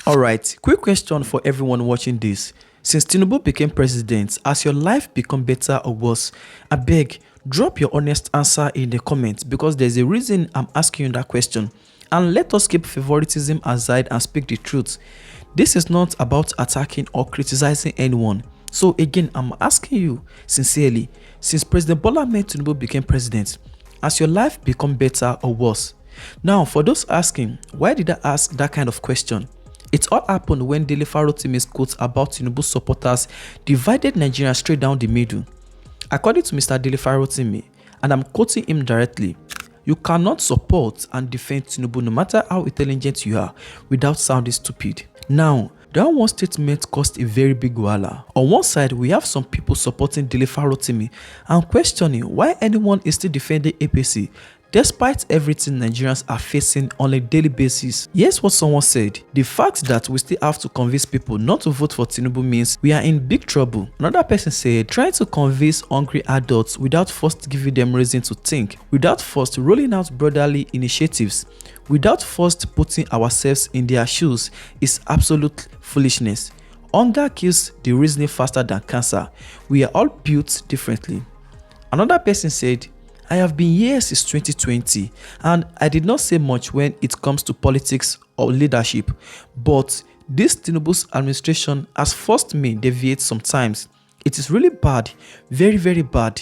All right, quick question for everyone watching this. Since Tinubu became president, has your life become better or worse? I beg, drop your honest answer in the comments because there's a reason I'm asking you that question. And let us keep favoritism aside and speak the truth. This is not about attacking or criticizing anyone. So again, I'm asking you sincerely, since President Bola Ahmed Tinubu became president, has your life become better or worse? Now, for those asking, why did I ask that kind of question? It all happened when Dele Farotimi's quotes about Tinubu supporters divided Nigeria straight down the middle. According to Mr. Dele Farotimi, and I'm quoting him directly, you cannot support and defend Tinubu no matter how intelligent you are without sounding stupid. Now, that one statement caused a very big wahala. On one side, we have some people supporting Dele Farotimi and questioning why anyone is still defending APC despite everything Nigerians are facing on a daily basis. Here's what someone said: the fact that we still have to convince people not to vote for Tinubu means we are in big trouble. Another person said, trying to convince hungry adults without first giving them reason to think, without first rolling out brotherly initiatives, without first putting ourselves in their shoes is absolute foolishness. Hunger kills the reasoning faster than cancer. We are all built differently. Another person said, I have been here since 2020 and I did not say much when it comes to politics or leadership, but this Tinubu's administration has forced me deviate sometimes. It is really bad, very very bad.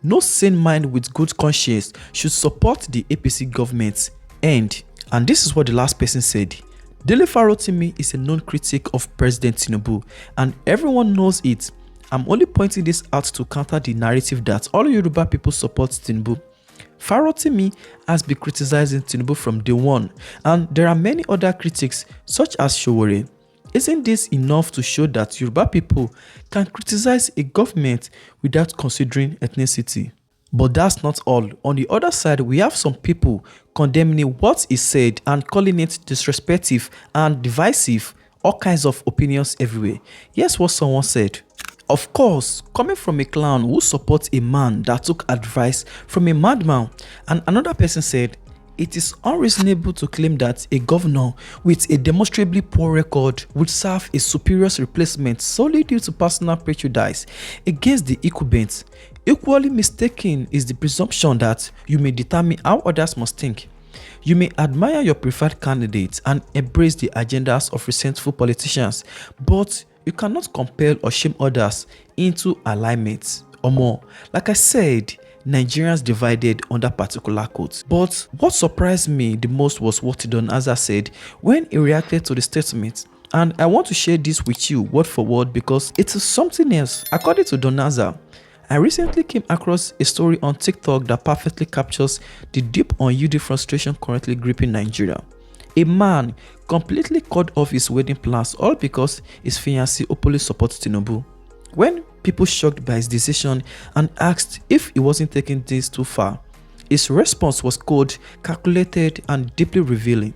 No sane mind with good conscience should support the APC government. And this is what the last person said. Dele Farotimi is a known critic of President Tinubu and everyone knows it. I'm only pointing this out to counter the narrative that all Yoruba people support Tinubu. Farotimi has been criticizing Tinubu from day one, and there are many other critics such as Showore. Isn't this enough to show that Yoruba people can criticize a government without considering ethnicity? But that's not all. On the other side, we have some people condemning what is said and calling it disrespectful and divisive. All kinds of opinions everywhere. Here's what someone said. Of course, coming from a clown who supports a man that took advice from a madman. And another person said, it is unreasonable to claim that a governor with a demonstrably poor record would serve a superior replacement solely due to personal prejudice against the incumbent. Equally mistaken is the presumption that you may determine how others must think. You may admire your preferred candidates and embrace the agendas of resentful politicians, but you cannot compel or shame others into alignment. Or more, like I said, Nigerians divided on that particular quote. But what surprised me the most was what Don Aza said when he reacted to the statement. And I want to share this with you word for word because it is something else. According to Don Aza, I recently came across a story on TikTok that perfectly captures the deep unyielding frustration currently gripping Nigeria. A man completely cut off his wedding plans all because his fiancée openly supports Tinubu. When people shocked by his decision and asked if he wasn't taking things too far, his response was cold, calculated, and deeply revealing.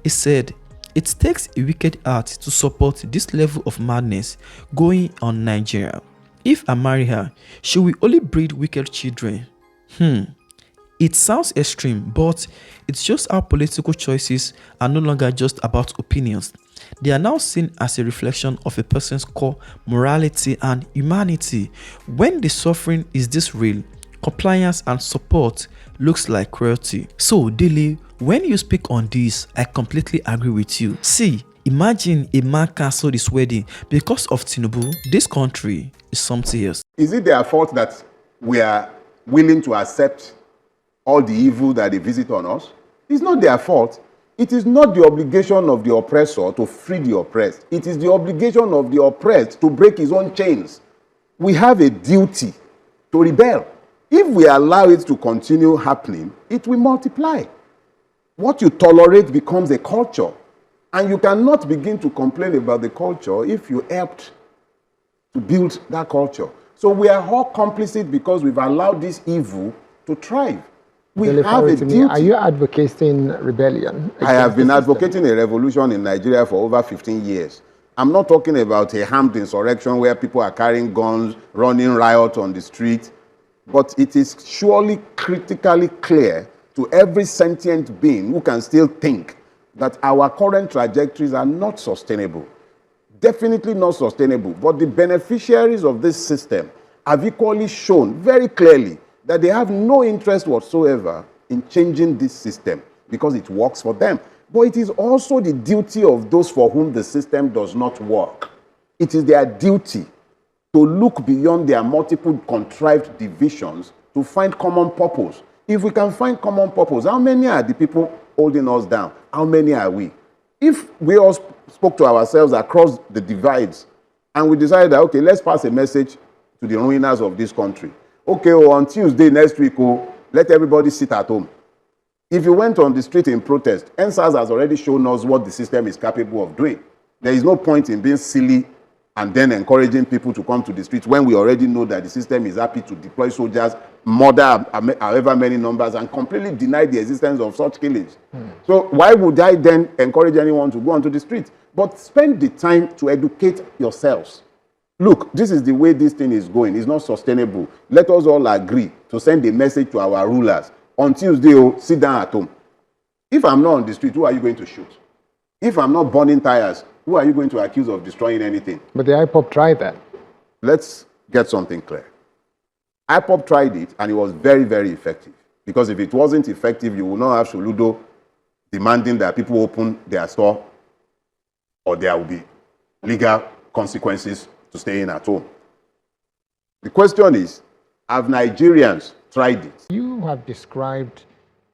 He said, "It takes a wicked heart to support this level of madness going on in Nigeria. If I marry her, she will only breed wicked children." It sounds extreme, but it shows how political choices are no longer just about opinions. They are now seen as a reflection of a person's core morality and humanity. When the suffering is this real, compliance and support looks like cruelty. So, Dele, when you speak on this, I completely agree with you. See, imagine a man cancelled his wedding because of Tinubu. This country is something else. Is it their fault that we are willing to accept all the evil that they visit on us? It's not their fault. It is not the obligation of the oppressor to free the oppressed. It is the obligation of the oppressed to break his own chains. We have a duty to rebel. If we allow it to continue happening, it will multiply. What you tolerate becomes a culture. And you cannot begin to complain about the culture if you helped to build that culture. So we are all complicit because we've allowed this evil to thrive. We have a duty. Are you advocating rebellion? I have been advocating a revolution in Nigeria for over 15 years. I'm not talking about a armed insurrection where people are carrying guns, running riot on the street. But it is surely critically clear to every sentient being who can still think that our current trajectories are not sustainable. Definitely not sustainable. But the beneficiaries of this system have equally shown very clearly that they have no interest whatsoever in changing this system because it works for them. But it is also the duty of those for whom the system does not work. It is their duty to look beyond their multiple contrived divisions to find common purpose. If we can find common purpose, how many are the people holding us down? How many are we? If we all spoke to ourselves across the divides and we decided that, okay, let's pass a message to the ruiners of this country. Okay, on Tuesday next week, let everybody sit at home. If you went on the street in protest, NSAS has already shown us what the system is capable of doing. There is no point in being silly and then encouraging people to come to the streets when we already know that the system is happy to deploy soldiers, murder however many numbers, and completely deny the existence of such killings. So why would I then encourage anyone to go onto the street? But spend the time to educate yourselves. Look, this is the way this thing is going. It's not sustainable. Let us all agree to send a message to our rulers. On Tuesday, sit down at home. If I'm not on the street, who are you going to shoot? If I'm not burning tires, who are you going to accuse of destroying anything? But the IPOP tried that. Let's get something clear. IPOP tried it, and it was very, very effective. Because if it wasn't effective, you will not have Soludo demanding that people open their store, or there will be legal consequences to staying at home. The question is, have Nigerians tried it? You have described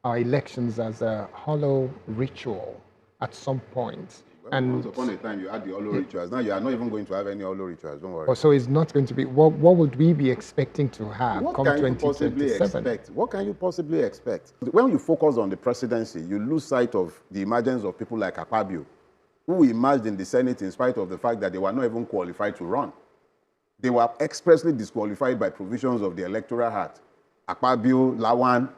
our elections as a hollow ritual at some point. And once upon a time, you had the hollow rituals. Now you are not even going to have any hollow rituals. Don't worry. so it's not going to be. What would we be expecting to have What come can you possibly 2027? expect? What can you possibly expect? When you focus on the presidency, you lose sight of the emergence of people like Akpabio, who emerged in the Senate in spite of the fact that they were not even qualified to run. They were expressly disqualified by provisions of the Electoral Act. Akpabio, Lawan,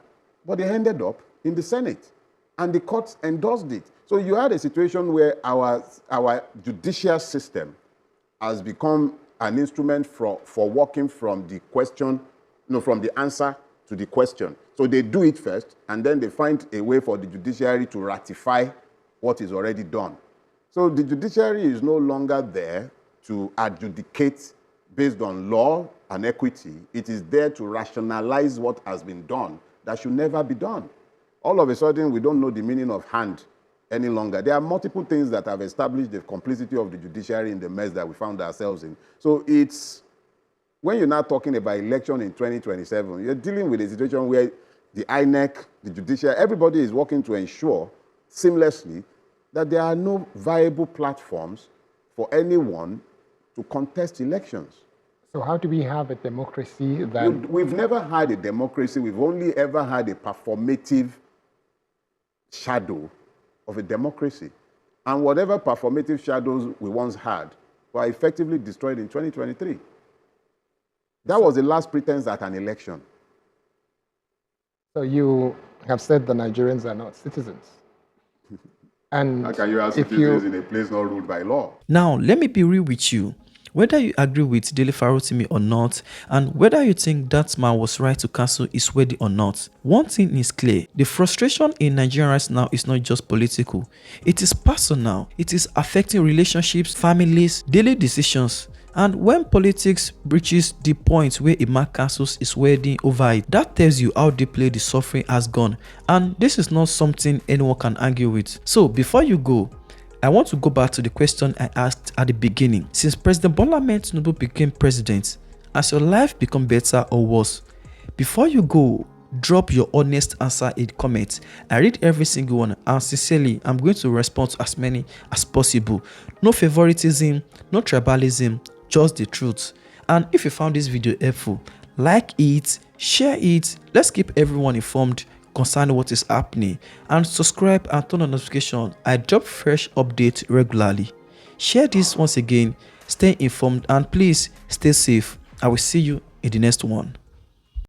but they ended up in the Senate, and the courts endorsed it. So you had a situation where our judicial system has become an instrument for working from the question, from the answer to the question. So they do it first, and then they find a way for the judiciary to ratify what is already done. So the judiciary is no longer there to adjudicate based on law and equity. It is there to rationalize what has been done that should never be done. All of a sudden, we don't know the meaning of hand any longer. There are multiple things that have established the complicity of the judiciary in the mess that we found ourselves in. So it's, when you're not talking about election in 2027, you're dealing with a situation where the INEC, the judiciary, everybody is working to ensure seamlessly that there are no viable platforms for anyone to contest elections. So how do we have a democracy that... We've never had a democracy. We've only ever had a performative shadow of a democracy. And whatever performative shadows we once had were effectively destroyed in 2023. That was the last pretense at an election. So you have said the Nigerians are not citizens. And how can you have citizens in a place not ruled by law? Now, let me be real with you. Whether you agree with Dele Farotimi or not, and whether you think that man was right to cancel his wedding or not, one thing is clear. The frustration in Nigeria right now is not just political. It is personal. It is affecting relationships, families, daily decisions. And when politics reaches the point where a man cancels his wedding over it, that tells you how deeply the suffering has gone. And this is not something anyone can argue with. So before you go, I want to go back to the question I asked at the beginning. Since President Bola Ahmed Tinubu became president, has your life become better or worse? Before you go, drop your honest answer in comments. I read every single one, and sincerely, I'm going to respond to as many as possible. No favoritism, no tribalism, just the truth. And if you found this video helpful, like it, share it. Let's keep everyone informed concerning what is happening, and subscribe and turn on notification. I drop fresh updates regularly. Share this once again, stay informed, and please stay safe. I will see you in the next one.